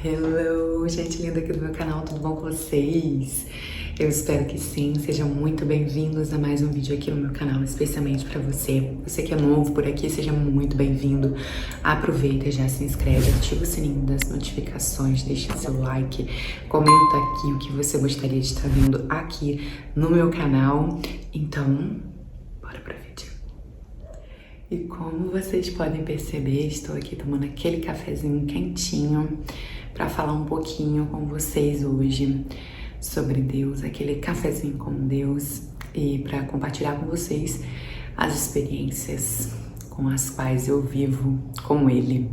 Hello, gente linda aqui do meu canal, tudo bom com vocês? Eu espero que sim, sejam muito bem-vindos a mais um vídeo aqui no meu canal, especialmente para você. Você que é novo por aqui, seja muito bem-vindo. Aproveita, já se inscreve, ativa o sininho das notificações, deixa seu like, comenta aqui o que você gostaria de estar vendo aqui no meu canal. Então, bora pro vídeo. E como vocês podem perceber, estou aqui tomando aquele cafezinho quentinho para falar um pouquinho com vocês hoje sobre Deus, aquele cafezinho com Deus, e para compartilhar com vocês as experiências com as quais eu vivo com Ele.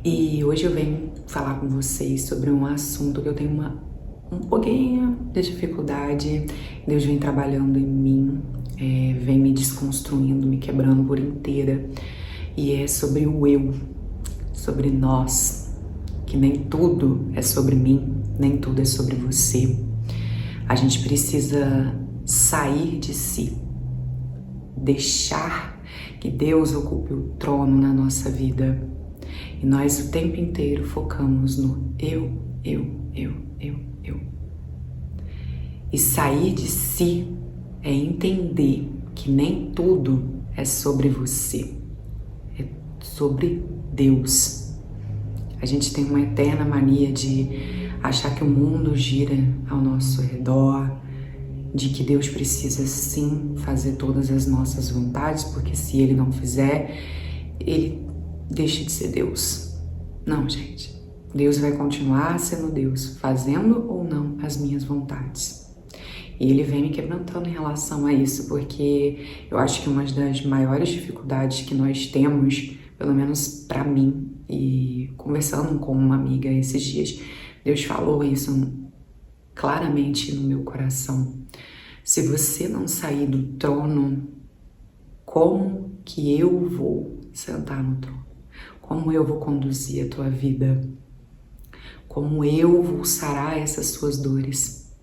E hoje eu venho falar com vocês sobre um assunto que eu tenho um pouquinho de dificuldade. Deus vem trabalhando em mim, vem me desconstruindo, me quebrando por inteira, e é sobre o eu, sobre nós, que nem tudo é sobre mim, nem tudo é sobre você. A gente precisa sair de si, deixar que Deus ocupe o trono na nossa vida, e nós o tempo inteiro focamos no eu. E sair de si é entender que nem tudo é sobre você, é sobre Deus. A gente tem uma eterna mania de achar que o mundo gira ao nosso redor, de que Deus precisa sim fazer todas as nossas vontades, porque se Ele não fizer, Ele deixa de ser Deus. Não, gente. Deus vai continuar sendo Deus, fazendo ou não as minhas vontades. E Ele vem me quebrantando em relação a isso, porque eu acho que uma das maiores dificuldades que nós temos, pelo menos pra mim, e conversando com uma amiga esses dias, Deus falou isso claramente no meu coração. Se você não sair do trono, como que eu vou sentar no trono? Como eu vou conduzir a tua vida? Como eu vou sarar essas suas dores?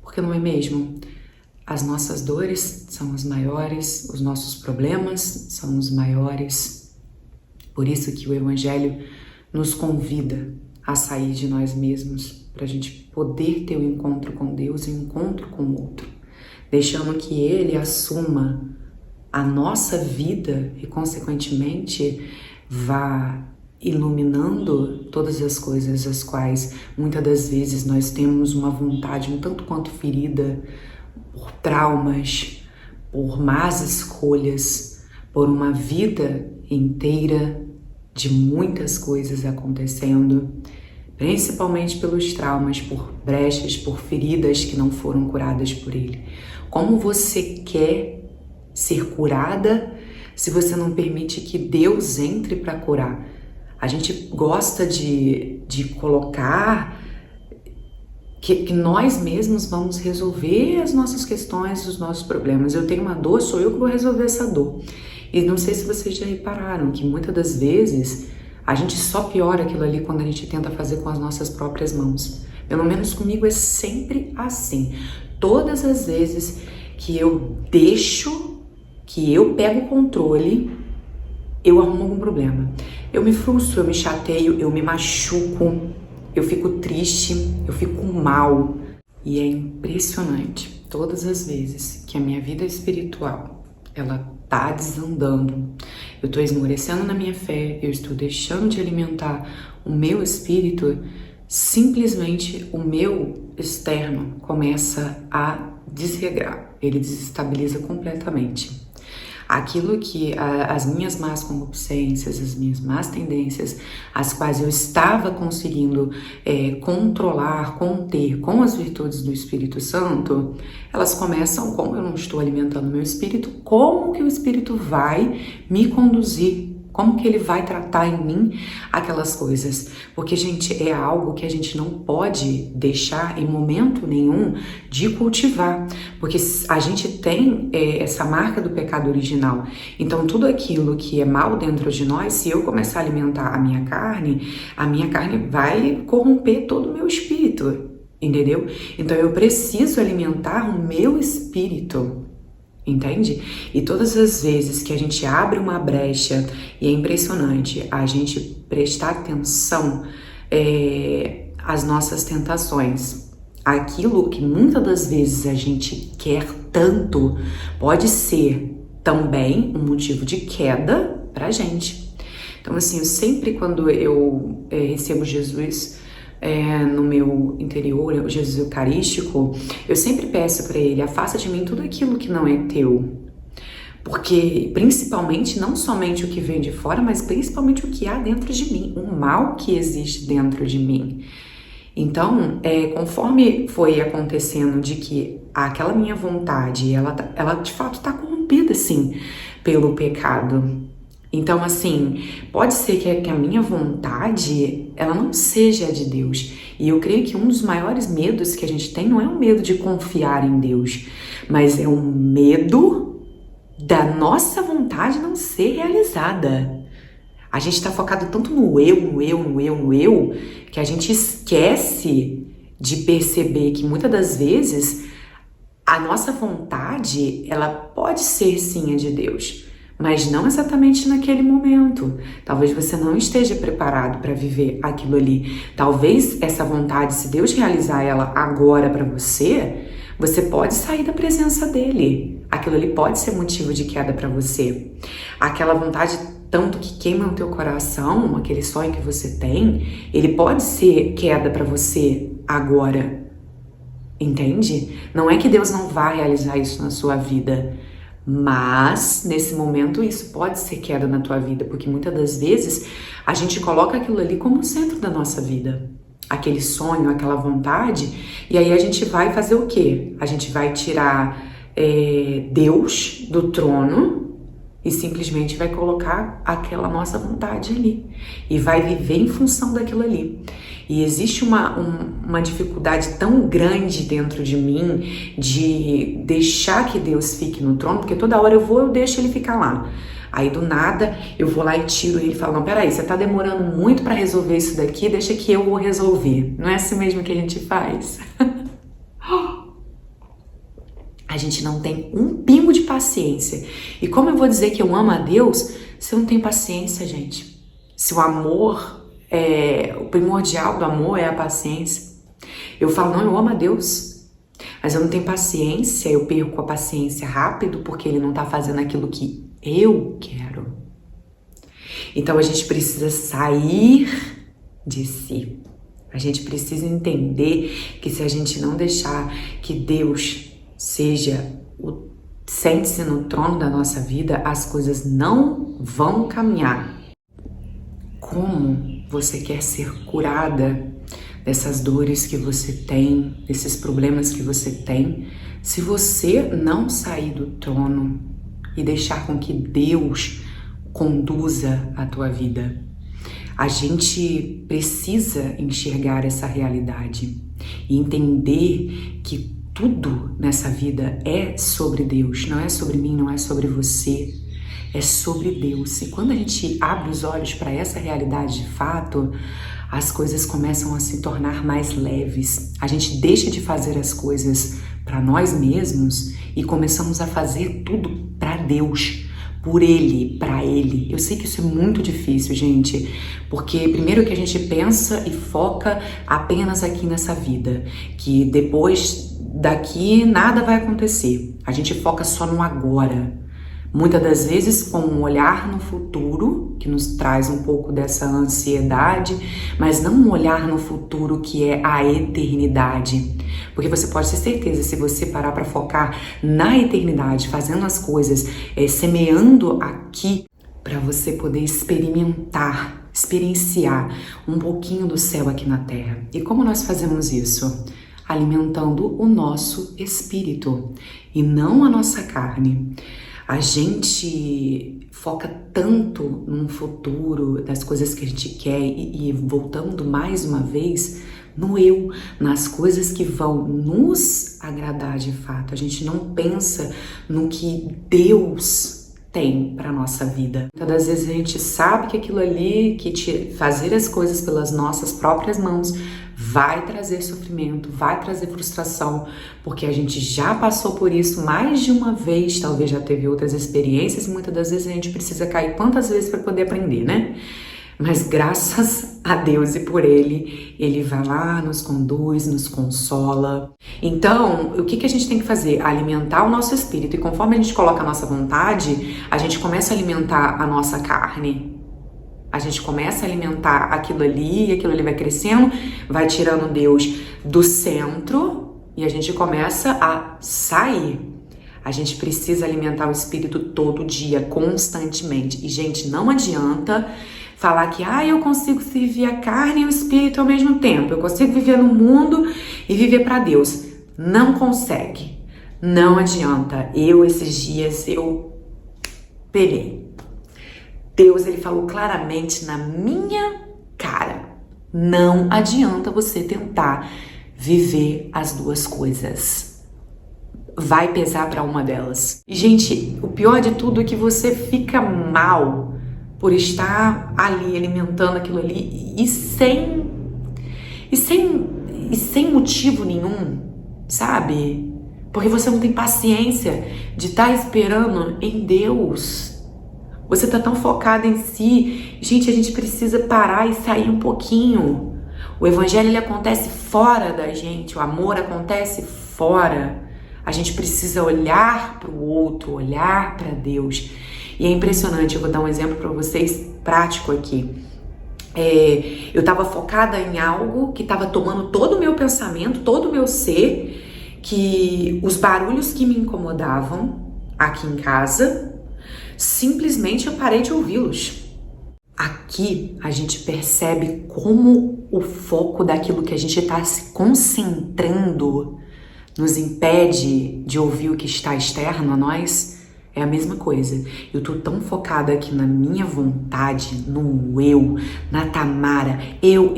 Porque não é mesmo? As nossas dores são as maiores, os nossos problemas são os maiores. Por isso que o Evangelho nos convida a sair de nós mesmos, para a gente poder ter o encontro com Deus e o encontro com o outro, deixando que Ele assuma a nossa vida e, consequentemente, vá iluminando todas as coisas as quais muitas das vezes nós temos uma vontade um tanto quanto ferida por traumas, por más escolhas, por uma vida inteira de muitas coisas acontecendo, principalmente pelos traumas, por brechas, por feridas que não foram curadas por Ele. Como você quer ser curada se você não permite que Deus entre para curar? A gente gosta de colocar que nós mesmos vamos resolver as nossas questões, os nossos problemas. Eu tenho uma dor, sou eu que vou resolver essa dor. E não sei se vocês já repararam que muitas das vezes a gente só piora aquilo ali quando a gente tenta fazer com as nossas próprias mãos. Pelo menos comigo é sempre assim. Todas as vezes que eu deixo, que eu pego o controle, eu arrumo algum problema. Eu me frustro, eu me chateio, eu me machuco, eu fico triste, eu fico mal. E é impressionante todas as vezes que a minha vida espiritual, ela tá desandando, eu tô esmorecendo na minha fé, eu estou deixando de alimentar o meu espírito, simplesmente o meu externo começa a desregrar, ele desestabiliza completamente. Aquilo que as minhas más concupiscências, as minhas más tendências, as quais eu estava conseguindo controlar, conter com as virtudes do Espírito Santo, elas começam, como eu não estou alimentando o meu espírito, como que o Espírito vai me conduzir? Como que ele vai tratar em mim aquelas coisas? Porque, gente, é algo que a gente não pode deixar em momento nenhum de cultivar. Porque a gente tem essa marca do pecado original. Então, tudo aquilo que é mal dentro de nós, se eu começar a alimentar a minha carne vai corromper todo o meu espírito. Entendeu? Então, eu preciso alimentar o meu espírito. Entende? E todas as vezes que a gente abre uma brecha, e é impressionante a gente prestar atenção as nossas tentações. Aquilo que muitas das vezes a gente quer tanto pode ser também um motivo de queda pra gente. Então, assim, eu sempre, quando eu recebo Jesus no meu interior, o Jesus Eucarístico, eu sempre peço para ele: afasta de mim tudo aquilo que não é teu. Porque, principalmente, não somente o que vem de fora, mas principalmente o que há dentro de mim, o mal que existe dentro de mim. Então, conforme foi acontecendo de que aquela minha vontade, ela de fato está corrompida, assim, pelo pecado. Então, assim, pode ser que a minha vontade, ela não seja de Deus. E eu creio que um dos maiores medos que a gente tem não é o medo de confiar em Deus, mas é o medo da nossa vontade não ser realizada. A gente está focado tanto no eu, que a gente esquece de perceber que muitas das vezes a nossa vontade, ela pode ser sim a de Deus, mas não exatamente naquele momento. Talvez você não esteja preparado para viver aquilo ali. Talvez essa vontade, se Deus realizar ela agora para você, você pode sair da presença dele. Aquilo ali pode ser motivo de queda para você. Aquela vontade tanto que queima no teu coração, aquele sonho que você tem, ele pode ser queda para você agora. Entende? Não é que Deus não vá realizar isso na sua vida, mas nesse momento isso pode ser queda na tua vida, porque muitas das vezes a gente coloca aquilo ali como centro da nossa vida, aquele sonho, aquela vontade, e aí a gente vai fazer o quê? A gente vai tirar Deus do trono e simplesmente vai colocar aquela nossa vontade ali e vai viver em função daquilo ali. E existe uma dificuldade tão grande dentro de mim de deixar que Deus fique no trono, porque toda hora eu deixo ele ficar lá. Aí do nada eu vou lá e tiro ele e falo: não, peraí, você tá demorando muito para resolver isso daqui, deixa que eu vou resolver. Não é assim mesmo que a gente faz? A gente não tem um pingo de paciência. E como eu vou dizer que eu amo a Deus se eu não tenho paciência, gente? Se o amor, o primordial do amor é a paciência. Eu falo: não, eu amo a Deus, mas eu não tenho paciência, eu perco a paciência rápido porque ele não tá fazendo aquilo que eu quero. Então a gente precisa sair de si. A gente precisa entender que se a gente não deixar que Deus sente-se no trono da nossa vida, as coisas não vão caminhar. Como você quer ser curada dessas dores que você tem, desses problemas que você tem, se você não sair do trono e deixar com que Deus conduza a tua vida? A gente precisa enxergar essa realidade e entender que tudo nessa vida é sobre Deus, não é sobre mim, não é sobre você, é sobre Deus. E quando a gente abre os olhos para essa realidade de fato, as coisas começam a se tornar mais leves. A gente deixa de fazer as coisas para nós mesmos e começamos a fazer tudo para Deus, por Ele, para Ele. Eu sei que isso é muito difícil, gente, porque primeiro que a gente pensa e foca apenas aqui nessa vida, que depois daqui nada vai acontecer. A gente foca só no agora. Muitas das vezes com um olhar no futuro, que nos traz um pouco dessa ansiedade, mas não um olhar no futuro que é a eternidade. Porque você pode ter certeza, se você parar para focar na eternidade, fazendo as coisas, semeando aqui, para você poder experienciar um pouquinho do céu aqui na Terra. E como nós fazemos isso? Alimentando o nosso espírito e não a nossa carne. A gente foca tanto num futuro, das coisas que a gente quer e voltando mais uma vez no eu, nas coisas que vão nos agradar de fato. A gente não pensa no que Deus tem para nossa vida. Muitas das vezes a gente sabe que aquilo ali, que fazer as coisas pelas nossas próprias mãos, vai trazer sofrimento, vai trazer frustração, porque a gente já passou por isso mais de uma vez, talvez já teve outras experiências, e muitas das vezes a gente precisa cair quantas vezes para poder aprender, né? Mas graças a Deus e por Ele vai lá, nos conduz, nos consola. Então, o que a gente tem que fazer? Alimentar o nosso espírito. E conforme a gente coloca a nossa vontade, a gente começa a alimentar a nossa carne. A gente começa a alimentar aquilo ali vai crescendo, vai tirando Deus do centro e a gente começa a sair. A gente precisa alimentar o espírito todo dia, constantemente. E, gente, não adianta falar que eu consigo servir a carne e o espírito ao mesmo tempo. Eu consigo viver no mundo e viver para Deus. Não consegue. Não adianta. Esses dias, eu pelei. Deus, ele falou claramente na minha cara. Não adianta você tentar viver as duas coisas. Vai pesar para uma delas. E, gente, o pior de tudo é que você fica mal por estar ali alimentando aquilo ali e sem motivo nenhum, sabe? Porque você não tem paciência de estar esperando em Deus. Você tá tão focado em si. Gente, a gente precisa parar e sair um pouquinho. O evangelho, ele acontece fora da gente. O amor acontece fora. A gente precisa olhar para o outro, olhar para Deus. E é impressionante, eu vou dar um exemplo para vocês prático aqui. Eu estava focada em algo que estava tomando todo o meu pensamento, todo o meu ser, que os barulhos que me incomodavam aqui em casa, simplesmente eu parei de ouvi-los. Aqui a gente percebe como o foco daquilo que a gente está se concentrando nos impede de ouvir o que está externo a nós. É a mesma coisa. Eu tô tão focada aqui na minha vontade, no eu, na Tamara. Eu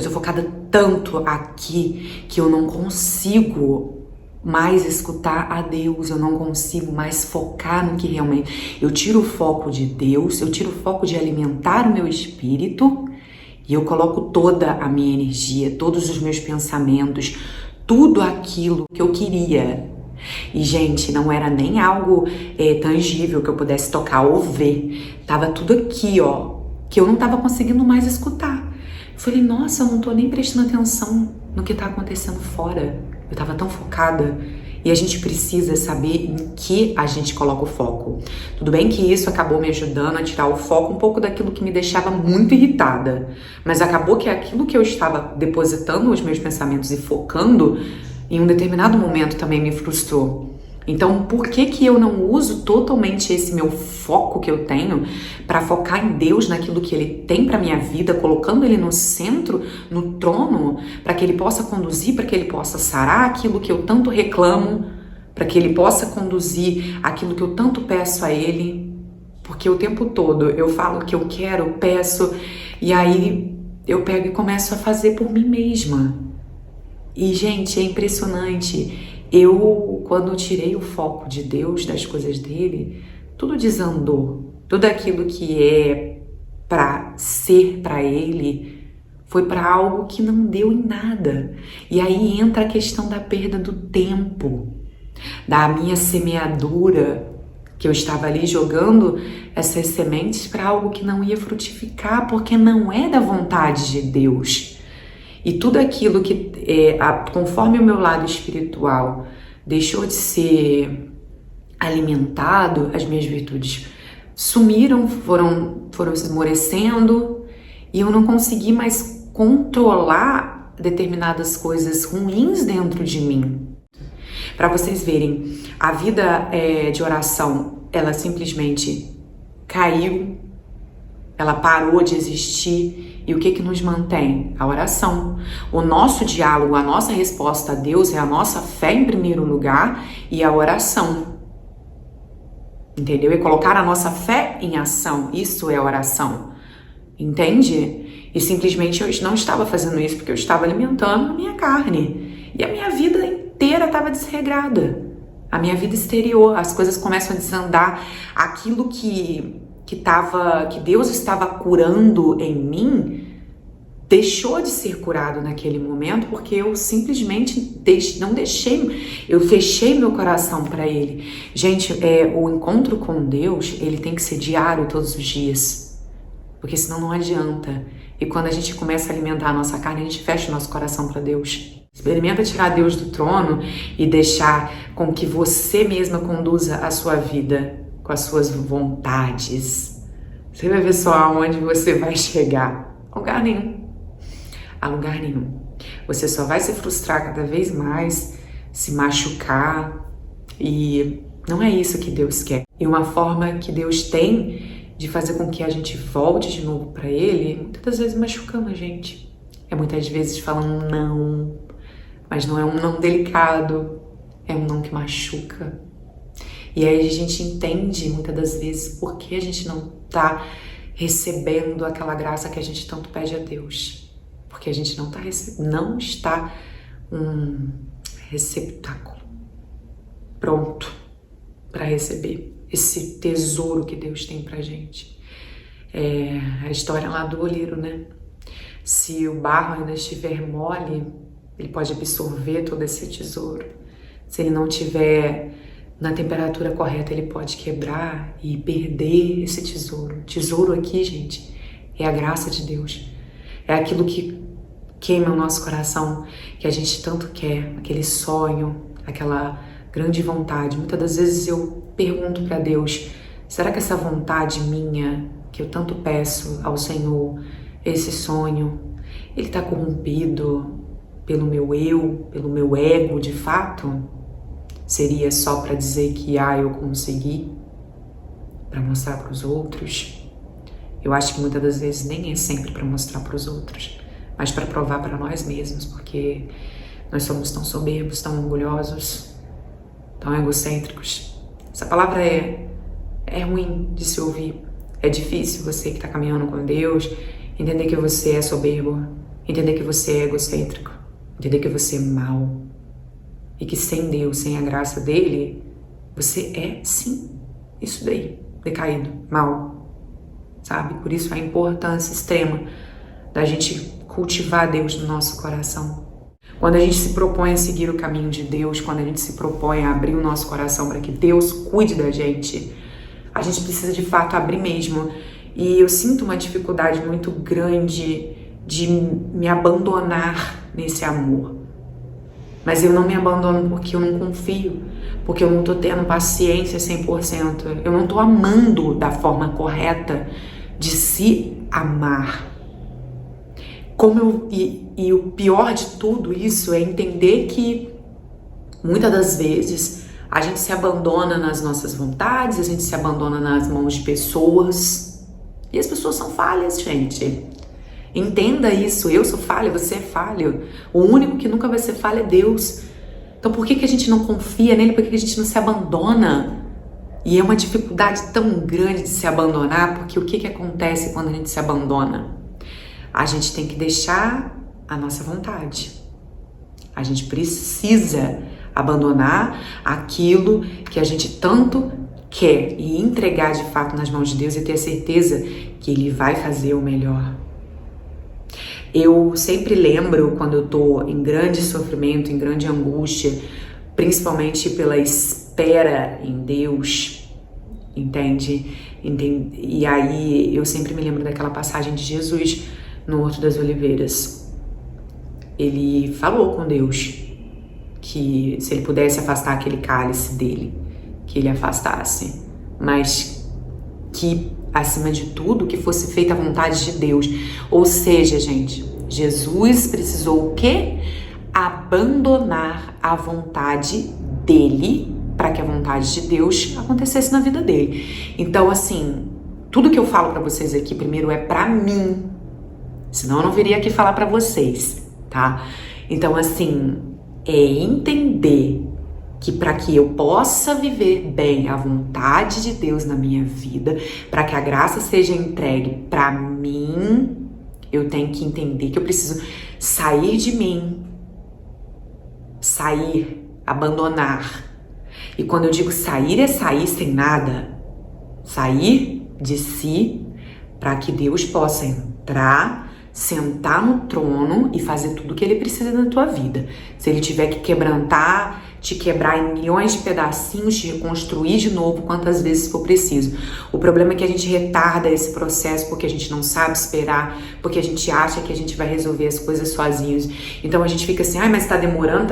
tô focada tanto aqui que eu não consigo mais escutar a Deus, eu não consigo mais focar no que realmente... Eu tiro o foco de Deus, eu tiro o foco de alimentar o meu espírito e eu coloco toda a minha energia, todos os meus pensamentos, tudo aquilo que eu queria. E, gente, não era nem algo tangível que eu pudesse tocar ou ver. Tava tudo aqui, ó, que eu não tava conseguindo mais escutar. Eu falei, nossa, eu não tô nem prestando atenção no que tá acontecendo fora. Eu tava tão focada. E a gente precisa saber em que a gente coloca o foco. Tudo bem que isso acabou me ajudando a tirar o foco um pouco daquilo que me deixava muito irritada. Mas acabou que aquilo que eu estava depositando os meus pensamentos e focando, em um determinado momento também me frustrou. Então, por que eu não uso totalmente esse meu foco que eu tenho para focar em Deus, naquilo que Ele tem para minha vida, colocando Ele no centro, no trono, para que Ele possa conduzir, para que Ele possa sarar aquilo que eu tanto reclamo, para que Ele possa conduzir aquilo que eu tanto peço a Ele? Porque o tempo todo eu falo que eu quero, peço, e aí eu pego e começo a fazer por mim mesma. E, gente, é impressionante. Quando tirei o foco de Deus, das coisas dele, tudo desandou. Tudo aquilo que é para ser para ele foi para algo que não deu em nada. E aí entra a questão da perda do tempo, da minha semeadura, que eu estava ali jogando essas sementes para algo que não ia frutificar, porque não é da vontade de Deus. E tudo aquilo que, conforme o meu lado espiritual deixou de ser alimentado, as minhas virtudes sumiram, foram esmorecendo, e eu não consegui mais controlar determinadas coisas ruins dentro de mim. Para vocês verem, a vida de oração, ela simplesmente caiu, ela parou de existir. E o que nos mantém? A oração. O nosso diálogo, a nossa resposta a Deus é a nossa fé em primeiro lugar e a oração. Entendeu? E colocar a nossa fé em ação. Isso é oração. Entende? E simplesmente eu não estava fazendo isso porque eu estava alimentando a minha carne. E a minha vida inteira estava desregrada. A minha vida exterior, as coisas começam a desandar. Aquilo que Deus estava curando em mim, deixou de ser curado naquele momento, porque eu simplesmente eu fechei meu coração para Ele. Gente, o encontro com Deus, ele tem que ser diário, todos os dias. porque senão não adianta. E quando a gente começa a alimentar a nossa carne, a gente fecha o nosso coração para Deus. Experimenta tirar Deus do trono e deixar com que você mesma conduza a sua vida com as suas vontades. Você vai ver só aonde você vai chegar. A lugar nenhum. A lugar nenhum. Você só vai se frustrar cada vez mais, se machucar, e não é isso que Deus quer. E uma forma que Deus tem de fazer com que a gente volte de novo para Ele, muitas das vezes machucando a gente. É muitas vezes falando não, mas não é um não delicado, é um não que machuca. E aí a gente entende muitas das vezes por que a gente não está recebendo aquela graça que a gente tanto pede a Deus. Porque a gente não está um receptáculo pronto para receber esse tesouro que Deus tem pra gente. É a história lá do oleiro, né? Se o barro ainda estiver mole, ele pode absorver todo esse tesouro. Se ele não estiver na temperatura correta, ele pode quebrar e perder esse tesouro. Tesouro aqui, gente, é a graça de Deus. É aquilo que queima o nosso coração, que a gente tanto quer, aquele sonho, aquela grande vontade. Muitas das vezes eu pergunto para Deus, será que essa vontade minha, que eu tanto peço ao Senhor, esse sonho, ele está corrompido pelo meu eu, pelo meu ego de fato? Seria só para dizer que eu consegui, para mostrar para os outros? Eu acho que muitas das vezes nem é sempre para mostrar para os outros, mas para provar para nós mesmos, porque nós somos tão soberbos, tão orgulhosos, tão egocêntricos. Essa palavra é ruim de se ouvir. É difícil você que está caminhando com Deus entender que você é soberbo, entender que você é egocêntrico, entender que você é mau e que sem Deus, sem a graça dele, você é sim isso daí, decaído, mau. Sabe? Por isso a importância extrema da gente cultivar Deus no nosso coração. Quando a gente se propõe a seguir o caminho de Deus, quando a gente se propõe a abrir o nosso coração para que Deus cuide da gente, a gente precisa de fato abrir mesmo. E eu sinto uma dificuldade muito grande de me abandonar nesse amor. Mas eu não me abandono porque eu não confio, porque eu não tô tendo paciência 100%. Eu não tô amando da forma correta de se amar. E o pior de tudo isso é entender que muitas das vezes a gente se abandona nas nossas vontades, a gente se abandona nas mãos de pessoas. E as pessoas são falhas, gente. Entenda isso, eu sou falha, você é falho. O único que nunca vai ser falha é Deus. Então por que a gente não confia nele? Por que a gente não se abandona? E é uma dificuldade tão grande de se abandonar, porque o que acontece quando a gente se abandona? A gente tem que deixar a nossa vontade. A gente precisa abandonar aquilo que a gente tanto quer e entregar de fato nas mãos de Deus e ter a certeza que Ele vai fazer o melhor. Eu sempre lembro quando eu tô em grande sofrimento, em grande angústia, principalmente pela espera em Deus, entende? E aí eu sempre me lembro daquela passagem de Jesus no Horto das Oliveiras. Ele falou com Deus que se ele pudesse afastar aquele cálice dele, que ele afastasse, mas que acima de tudo, que fosse feita a vontade de Deus. Ou seja, gente, Jesus precisou o quê? Abandonar a vontade dele para que a vontade de Deus acontecesse na vida dele. Então, assim, tudo que eu falo para vocês aqui primeiro é para mim, senão eu não viria aqui falar para vocês, tá? Então, assim, é entender que para que eu possa viver bem a vontade de Deus na minha vida, para que a graça seja entregue para mim, eu tenho que entender que eu preciso sair de mim, abandonar. E quando eu digo sair, é sair sem nada, sair de si para que Deus possa entrar, sentar no trono e fazer tudo o que Ele precisa na tua vida. Se Ele tiver que quebrantar te quebrar em milhões de pedacinhos, te reconstruir de novo quantas vezes for preciso. O problema é que a gente retarda esse processo porque a gente não sabe esperar, porque a gente acha que a gente vai resolver as coisas sozinhos. Então a gente fica assim, mas tá demorando.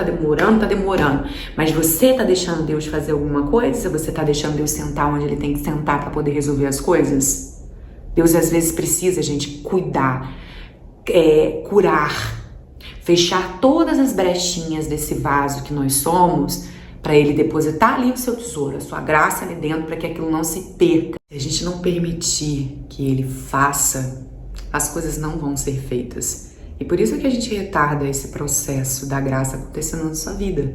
Mas você tá deixando Deus fazer alguma coisa? Você tá deixando Deus sentar onde Ele tem que sentar para poder resolver as coisas? Deus às vezes precisa, gente, cuidar, curar, fechar todas as brechinhas desse vaso que nós somos, para Ele depositar ali o seu tesouro, a sua graça ali dentro, para que aquilo não se perca. Se a gente não permitir que Ele faça, as coisas não vão ser feitas. E por isso que a gente retarda esse processo da graça acontecendo na sua vida,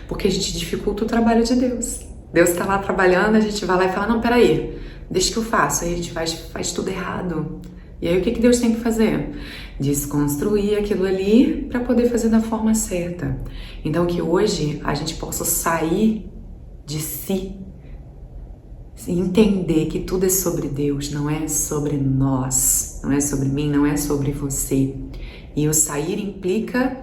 porque a gente dificulta o trabalho de Deus. Deus está lá trabalhando, a gente vai lá e fala, não, peraí, deixa que eu faço. Aí a gente faz tudo errado. E aí o que Deus tem que fazer? Desconstruir aquilo ali para poder fazer da forma certa. Então que hoje a gente possa sair de si, entender que tudo é sobre Deus, não é sobre nós, não é sobre mim, não é sobre você. E o sair implica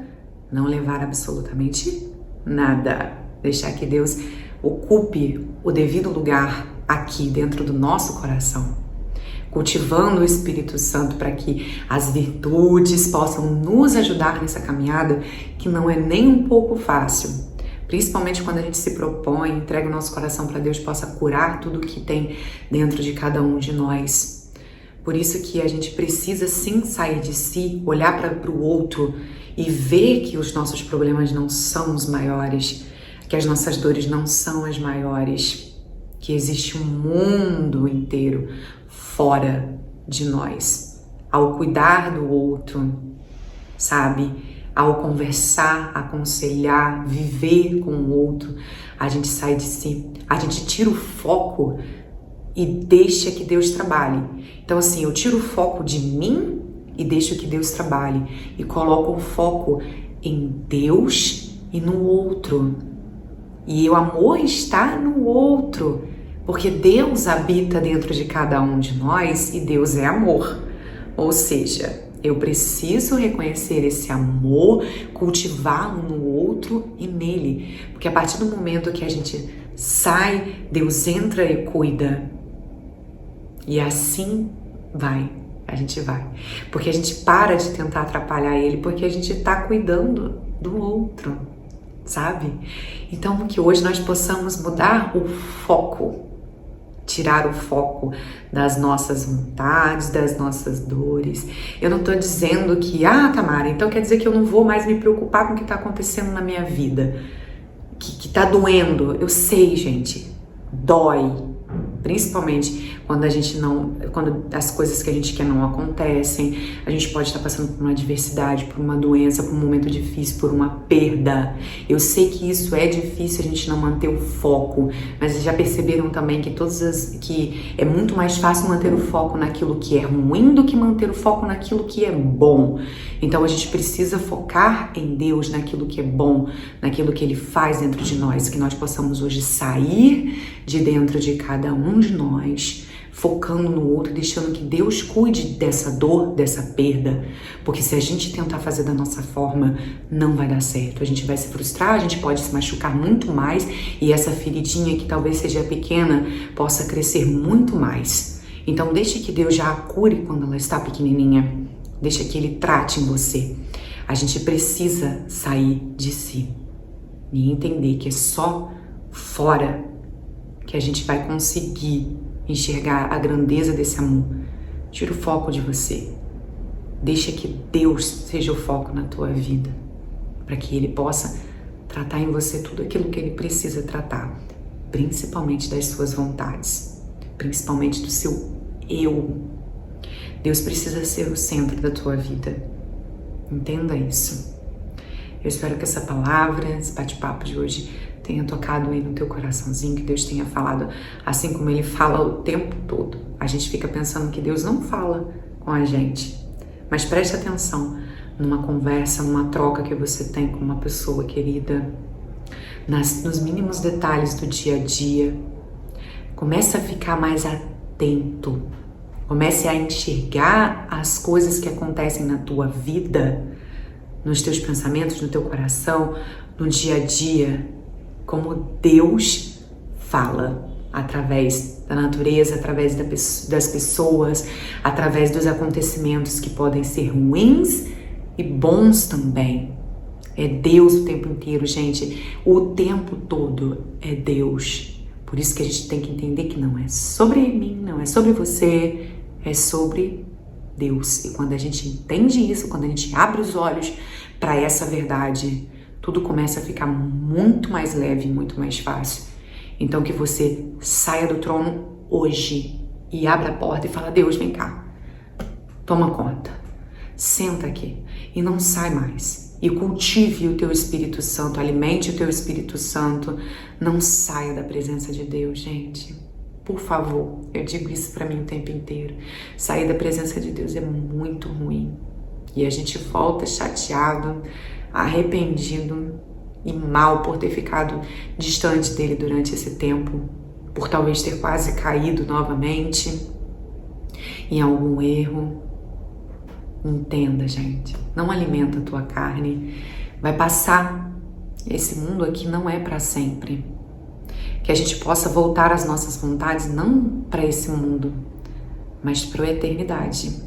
não levar absolutamente nada. Deixar que Deus ocupe o devido lugar aqui dentro do nosso coração, cultivando o Espírito Santo para que as virtudes possam nos ajudar nessa caminhada que não é nem um pouco fácil, principalmente quando a gente se propõe, entrega o nosso coração para Deus possa curar tudo que tem dentro de cada um de nós. Por isso que a gente precisa sim sair de si, olhar para o outro e ver que os nossos problemas não são os maiores, que as nossas dores não são as maiores, que existe um mundo inteiro fora de nós. Ao cuidar do outro, sabe? Ao conversar, aconselhar, viver com o outro, a gente sai de si, a gente tira o foco e deixa que Deus trabalhe. Então assim, eu tiro o foco de mim e deixo que Deus trabalhe e coloco o foco em Deus e no outro. E o amor está no outro, porque Deus habita dentro de cada um de nós e Deus é amor. Ou seja, eu preciso reconhecer esse amor, cultivá-lo no outro e nele. Porque a partir do momento que a gente sai, Deus entra e cuida. E assim a gente vai. Porque a gente para de tentar atrapalhar Ele, porque a gente está cuidando do outro, sabe? Então que hoje nós possamos mudar o foco, tirar o foco das nossas vontades, das nossas dores. Eu não tô dizendo que, Tamara, então quer dizer que eu não vou mais me preocupar com o que tá acontecendo na minha vida, que tá doendo. Eu sei, gente, dói. Principalmente quando as coisas que a gente quer não acontecem, a gente pode estar passando por uma adversidade, por uma doença, por um momento difícil, por uma perda. Eu sei que isso é difícil, a gente não manter o foco, mas vocês já perceberam também que que é muito mais fácil manter o foco naquilo que é ruim do que manter o foco naquilo que é bom. Então a gente precisa focar em Deus, naquilo que é bom, naquilo que Ele faz dentro de nós, que nós possamos hoje sair de dentro de cada um de nós, focando no outro, deixando que Deus cuide dessa dor, dessa perda, porque se a gente tentar fazer da nossa forma, não vai dar certo. A gente vai se frustrar, a gente pode se machucar muito mais e essa feridinha que talvez seja pequena possa crescer muito mais. Então deixe que Deus já a cure quando ela está pequenininha, deixa que Ele trate em você. A gente precisa sair de si e entender que é só fora que a gente vai conseguir enxergar a grandeza desse amor. Tira o foco de você. Deixa que Deus seja o foco na tua vida, para que Ele possa tratar em você tudo aquilo que Ele precisa tratar, principalmente das suas vontades, principalmente do seu eu. Deus precisa ser o centro da tua vida. Entenda isso. Eu espero que essa palavra, esse bate-papo de hoje tenha tocado aí no teu coraçãozinho, que Deus tenha falado assim como Ele fala o tempo todo. A gente fica pensando que Deus não fala com a gente, mas preste atenção numa conversa, numa troca que você tem com uma pessoa querida, nos mínimos detalhes do dia a dia. Comece a ficar mais atento, comece a enxergar as coisas que acontecem na tua vida, nos teus pensamentos, no teu coração, no dia a dia. como Deus fala, através da natureza, através das pessoas, através dos acontecimentos que podem ser ruins e bons também. É Deus o tempo inteiro, gente. O tempo todo é Deus. Por isso que a gente tem que entender que não é sobre mim, não é sobre você, é sobre Deus. E quando a gente entende isso, quando a gente abre os olhos para essa verdade, tudo começa a ficar muito mais leve, muito mais fácil. Então que você saia do trono hoje e abra a porta e fala: Deus, vem cá, toma conta, senta aqui e não sai mais. E cultive o teu Espírito Santo, alimente o teu Espírito Santo, não saia da presença de Deus, gente. Por favor, eu digo isso pra mim o tempo inteiro. Sair da presença de Deus é muito ruim. E a gente volta chateado, arrependido e mal por ter ficado distante dele durante esse tempo, por talvez ter quase caído novamente em algum erro. Entenda, gente, não alimenta a tua carne, vai passar. Esse mundo aqui não é para sempre. Que a gente possa voltar às nossas vontades, não para esse mundo, mas para a eternidade,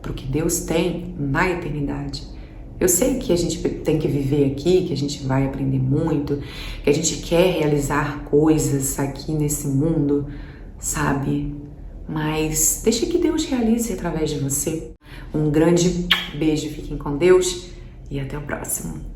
para o que Deus tem na eternidade. Eu sei que a gente tem que viver aqui, que a gente vai aprender muito, que a gente quer realizar coisas aqui nesse mundo, sabe? Mas deixa que Deus realize através de você. Um grande beijo, fiquem com Deus e até o próximo.